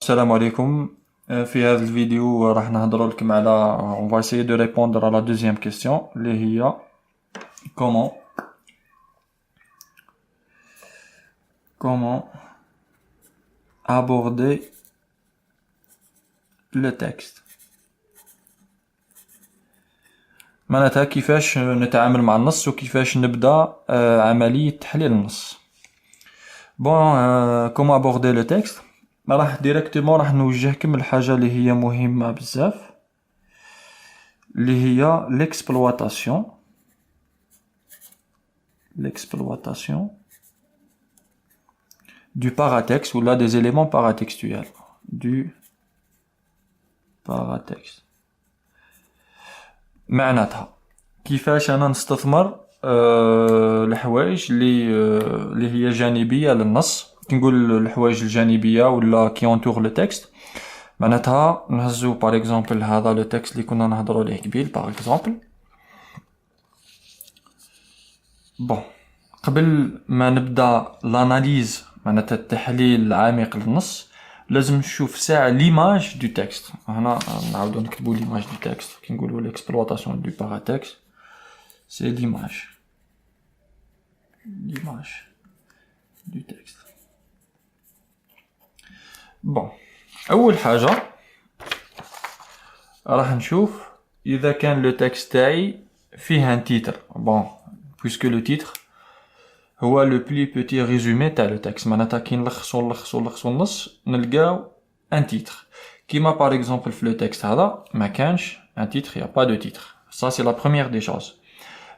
السلام عليكم. في هذا الفيديو راح نهضر لكم على on va essayer de répondre à la deuxième question اللي هي comment aborder le texte. معناتها كيفاش نتعامل مع النص وكيفاش نبدأ عملية تحليل النص. comment aborder le texte. راح ديريكتومون راح نوجهكم الحاجة اللي هي مهمة بزاف اللي هي l'exploitation du paratexte ou là des éléments paratextuels du paratexte. معناتها كيفاش انا نستثمر الحوايج اللي هي جانبية للنص. كنقول الحوايج الجانبية ولا كي انتور لو تكست معناتها نهزو باغ اكزومبل هذا لو تكست اللي كنا نهضروا عليه قبيل باغ اكزومبل. قبل ما نبدا لاناليز معناتها التحليل العميق للنص لازم نشوف ساعه ليماج دو تكست. هنا نعاودو نكتبوا ليماج دو تكست كي نقولوا ليكسبلوطاسيون دو باراتكست سي ليماج دو تكست. اول حاجه راح نشوف اذا كان لو تكست تاعي فيه ان تيتر. puisque le titre هو لو بلي بوتي ريزومي تاع لو تكست. معناتها كي نلخصو النص نلقاو ان تيتر كيما باغ اكزومبل في لو تكست هذا ما كانش ان تيتر يا با دو تيتر. ça c'est la première des choses.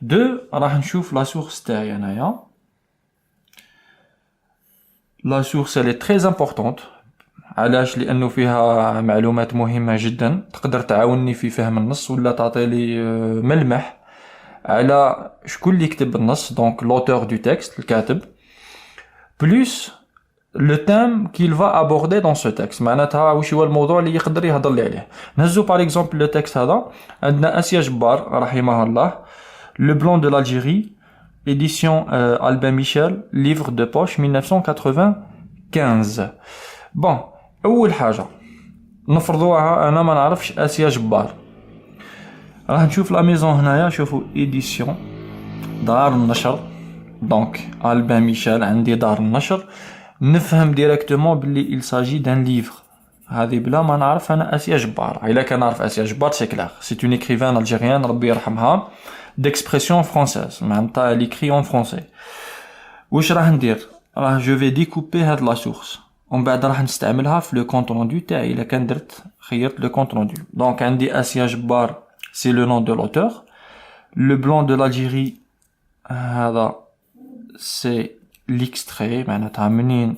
دو راح نشوف لا سورس تاعي انايا. لا سورس elle est très importante. علاش؟ لانه فيها معلومات مهمه جدا تقدر تعاونني في فهم النص ولا تعطي لي ملمح على شكون اللي يكتب النص. دونك لوتور دو تكست الكاتب بلوس لو تيم كيل فا ابوردي دون سو تكست. معناتها واش هو الموضوع اللي يقدر يهضر لي عليه. نهزو باغ اكزومبل لو تكست هذا عندنا اسيا جبار رحمه الله لو بلان دو l'Algérie édition Albin Michel livre de poche 1995. اول حاجه نفرضوها انا ما نعرفش اسيا جبار. راح نشوف لا ميزون هنايا. شوفوا ايديسيون دار النشر دونك البان ميشيل عندي دار النشر. نفهم ديريكتومون باللي il s'agit d'un livre. هذه بلا ما نعرف انا اسيا جبار. الا كان نعرف اسيا جبار سي كلير سي اون écrivain algérienne ربي يرحمها d'expression française معناتها elle écrit en français. واش راح ندير؟ راح جو في ديكوبي هاد لا سورس ومن بعد راح نستعملها في لو كونت روندو تاعي. الا كان خيرت لو كونت روندو دونك عندي اسيا جبار سي لو نون دو لوتور. لو بلان دو l'Algérie هذا سي ليكستري معناتها منين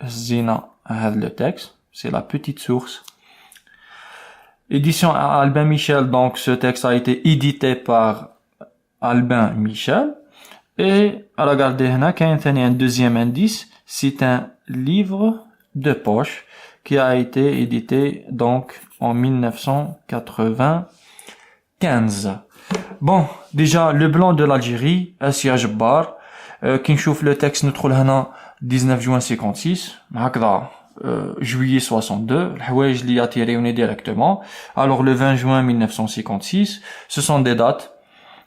هزينا هذا لو تكست سي لا بوتيت سورس. édition Albin Michel donc ce texte a été édité par Albin Michel. et regardez هنا كاين ثاني un deuxième indice c'est un livre de poche qui a été édité donc en 1995. déjà le blanc de l'Algérie Assia Jabbar. كي نشوف لو تكست ندخل هنا 19 juin 56 هكذا juillet 62 الحوايج اللي ياتيريوني ديريكتومون. alors le 20 juin 1956 ce sont des dates.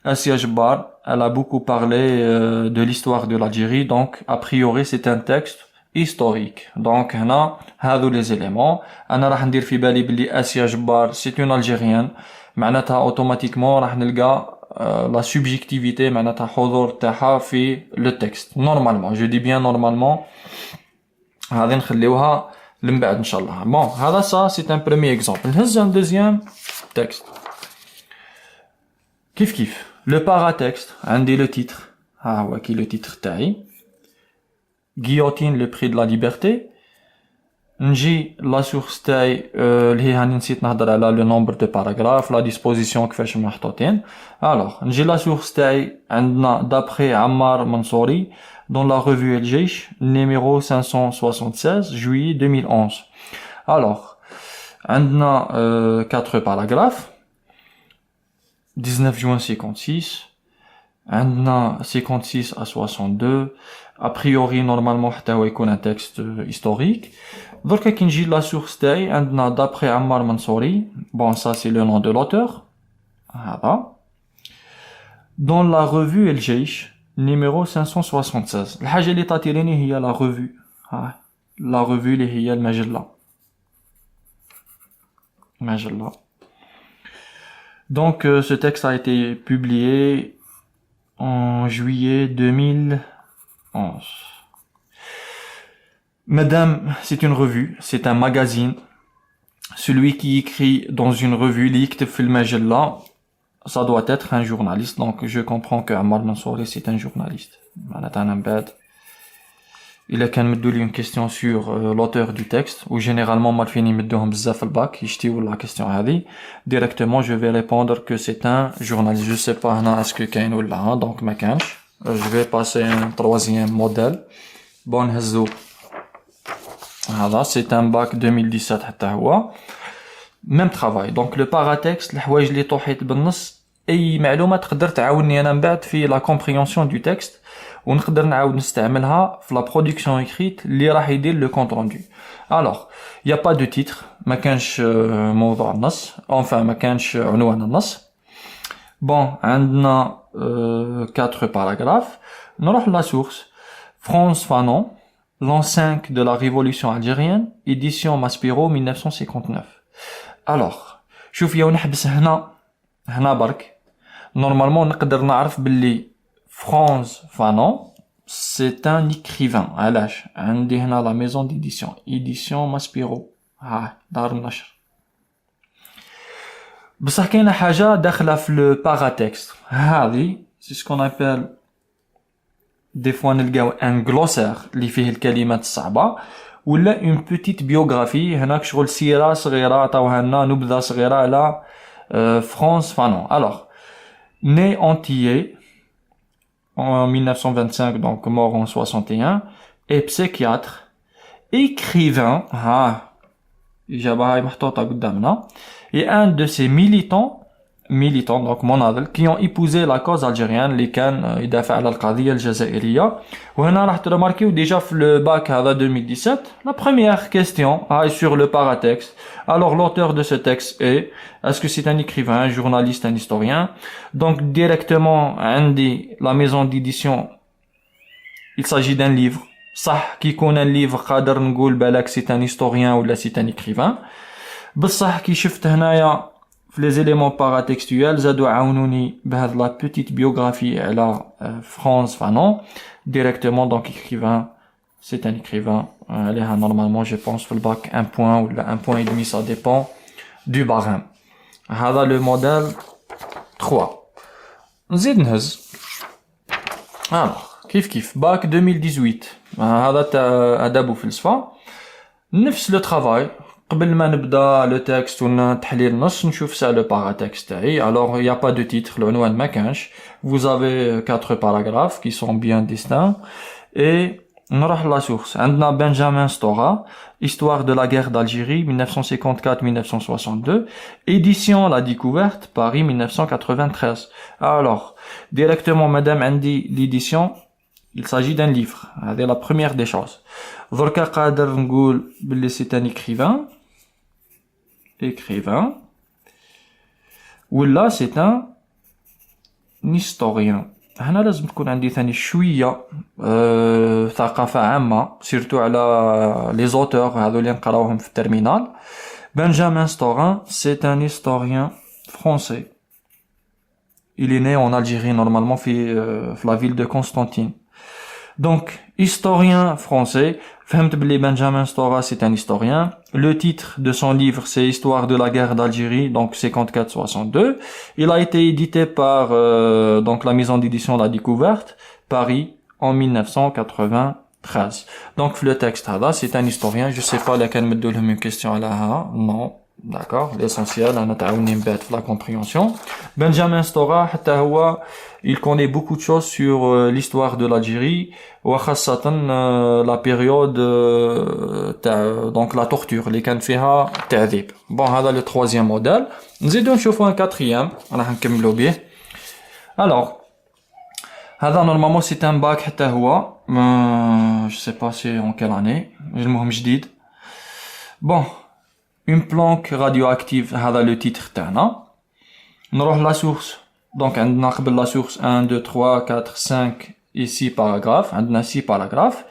Assia Jabbar elle a beaucoup parlé de l'histoire de l'Algérie donc a priori c'est un texte historique. donc هنا هذو les éléments. انا راح ندير في بالي بلي اسيا جبار c'est une algérienne معناتها اوتوماتيكمون راح نلقى la subjectivité معناتها حضور تاعها في le texte normalement. je dis bien normalement. هذه نخليوها من بعد ان شاء الله. هذا ça c'est un premier exemple. نهز un deuxième texte كيف le paratexte عندي le titre. ها هو كي le titre تاعي guillotine le prix de la liberté. نجي لا سورس تاعي اللي هي هاني نسيت نهضر على لو نومبر دو باراغراف لا ديسبوزيسيون كيفاش محطوطين. نجي لا سورس تاعي عندنا دابخي عمار منصوري dans la revue الجيش numéro 576 juillet 2011. عندنا 4 paragraphes 19 juin 56 عندنا 56 à 62. A priori, normalement, حتى هو يكون un texte historique. دركا كي نجي la source تاعي عندنا d'après Ammar Mansouri. Bon, ça c'est le nom de l'auteur. هذا. Dans la revue El Jeish, numéro 576. الحاجة اللي تاتيريني هي la revue. La revue اللي هي المجلة. مجلة. Donc, ce texte a été publié en juillet 2011. Madame, c'est une revue, c'est un magazine. Celui qui écrit dans une revue, يكتب في المجلة, ça doit être un journaliste. Donc, je comprends que Ammar Mansouri, c'est un journaliste. Il a quand même donné une question sur l'auteur du texte, ou généralement, malfini mettouهم bzaf al bac, يشتيو la question هذه. Directement, je vais répondre que c'est un journaliste. Je sais pas, est-ce que كاين ou là, donc ما كانش. Je vais passer un troisième modèle. Bon, هزو. هذا, c'est un bac 2017 حتى هو. Même travail. Donc, le paratexte, الحوايج اللي طوحيت بالنص, اي معلومة تقدر تعاوني انا من بعد في la compréhension du texte. ونقدر نعاود نستعملها في la production écrite اللي راح يدير le compte rendu. Alors, il y a pas de titre, ما كانش موضوع النص, enfin ما كانش عنوان النص. Bon, عندنا 4 paragraphes. نروح la source. France Fanon, l'an 5 de la révolution algérienne, édition Maspero 1959. Alors, شوف يا ونحبس هنا برك. Normalement نقدر نعرف باللي Frantz Fanon, c'est un écrivain. علاش عندي هنا la maison d'édition, édition Maspero, دار النشر. بصح كاينه حاجه داخله في le paratexte. هذه c'est ce qu'on appelle des fois نلقاو un glossaire اللي فيه الكلمات الصعبه, ولا une petite biographie. هناك شغل سيره صغيره عطاوها لنا, نبذه صغيره على Frantz Fanon. Alors, né antillais en 1925, donc mort en 61, et psychiatre, écrivain, et un de ses militants, donc مناضل, qui ont épousé la cause algérienne, اللي كان يدافع على القضية الجزائرية. وهنا راح ترماركيو déjà في le bac هذا 2017, la première question sur le paratexte. Alors l'auteur de ce texte est-ce que c'est un écrivain, un journaliste, un historien? Donc directement, عندي la maison d'édition, il s'agit d'un livre. صح كي يكون un livre قادر نقول بالك c'est un historien ou là c'est un écrivain. بصح كي شفت هنايا les éléments paratextuels, زادوا عاونوني بهذه la petite biographie على Frantz Fanon. Directement, donc écrivain, c'est un écrivain. عليها normalement, je pense, في le bac 1 point ou 1 point et demi, ça dépend du barème. هذا le modèle 3. نزيد نهز. Alors, كيف bac 2018. هذا تاع آداب وفلسفة. نفس le travail. قبل ما نبدا لو تكست ونتحليل النص نشوف سا لو باراتكست تاعي. alors il y a pas de titre, العنوان ما كانش. vous avez 4 paragraphes qui sont bien distincts et نروح la source. عندنا Benjamin Stora, Histoire de la guerre d'Algérie 1954-1962, édition La Découverte, Paris 1993. alors directement madame عندي l'édition, il s'agit d'un livre. C'est la première des choses. دركا قادر نقول باللي c'est un écrivain ولا c'est un historien. هنا لازم تكون عندي ثاني شويه ثقافه عامه سيرتو على لي زوتور هذو اللي نقراوهم في الترمينال. Benjamin Stora, c'est un historien français. Il est né en Algérie normalement في la ville de Constantine. Donc, historien français, فهمت بلي Benjamin Stora c'est un historien. Le titre de son livre c'est Histoire de la guerre d'Algérie, donc 54-62. Il a été édité par donc la maison d'édition La Découverte, Paris, en 1993. Donc le texte هذا c'est un historien. Je sais pas laquelle me donne une question à la non. D'accord, l'essentiel, on a تعاوني من بعد في la compréhension. Benjamin Stora حتى هو il connaît beaucoup de choses sur l'histoire de l'Algérie وخاصة la période donc la torture اللي كان فيها التعذيب. Bon, هذا le troisième modèle. نزيدو نشوفو un quatrième راح نكملو به. Alors, هذا normalement c'est un bac حتى هو je sais pas c'est en quelle année المهم جديد. Bon, une planque radioactive هذا le titre تاعنا. نروح la source. Donc عندنا قبل la source 1 2 3 4 5 et 6 paragraphes. عندنا 6 paragraphes.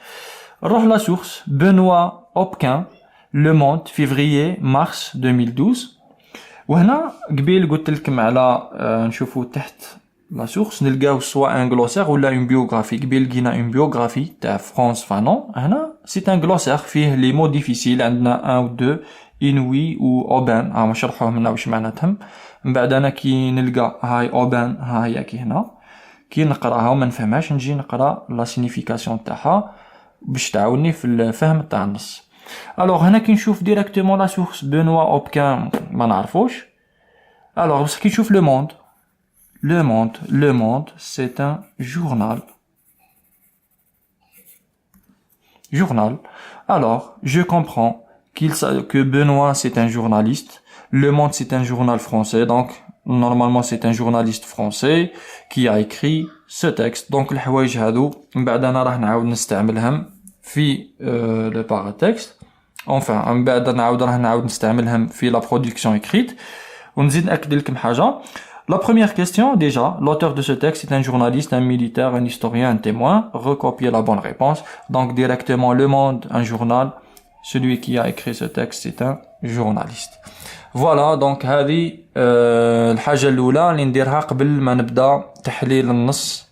نروح la source Benoît Hopquin Le Monde février mars 2012. وهنا قبيل قلت لكم على نشوفوا تحت لا سورس نلقاو سواء ان غلوسير ولا اون بيوغرافي. قبيل لقينا اون بيوغرافي تاع فرانس فانون. هنا سي ان غلوسير فيه لي مو ديفيسيل. عندنا 1 و 2 انوي و اوبان ها نشرحوهم لنا واش معناتهم. من بعد انا كي نلقى هاي اوبان ها هي كي هنا كي نقراها وما نفهمهاش نجي نقرا لا سينيفيكاسيون تاعها باش تعاوني في الفهم تاع النص. الوغ هنا كي نشوف ديريكتومون لا سورس بنوا اوبكان ما نعرفوش. الوغ بس كي نشوف لو موند سي ان journal. Alors je comprends que Benoît c'est un journaliste, Le Monde c'est un journal français, donc normalement c'est un journaliste français qui a écrit ce texte. Donc الحوايج هادو من بعد انا راح نعاود نستعملهم في le paratexte. Enfin من بعد راح نعاود نستعملهم في la production écrite. ونزيد نأكد لكم حاجة. La première question, déjà, l'auteur de ce texte est un journaliste, un militaire, un historien, un témoin. Recopiez la bonne réponse. Donc directement Le Monde, un journal. Celui qui a écrit ce texte, c'est un journaliste. Voilà, donc هذه الحاجة الأولى اللي نديرها قبل ما نبدأ تحليل النص.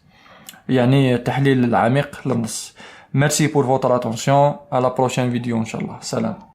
يعني التحليل العميق للنص. Merci pour votre attention. À la prochaine vidéo, Inch'Allah. Salam.